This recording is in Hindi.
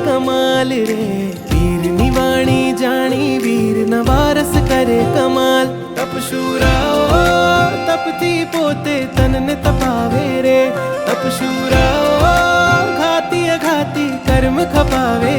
कमाल रे। वीर निवाणी जानी वीर नवारस करे कमाल। तपशूरा ओ तपती पोते तन ने तपावे रे। तपशूरा ओ घाती अघाती कर्म खपावे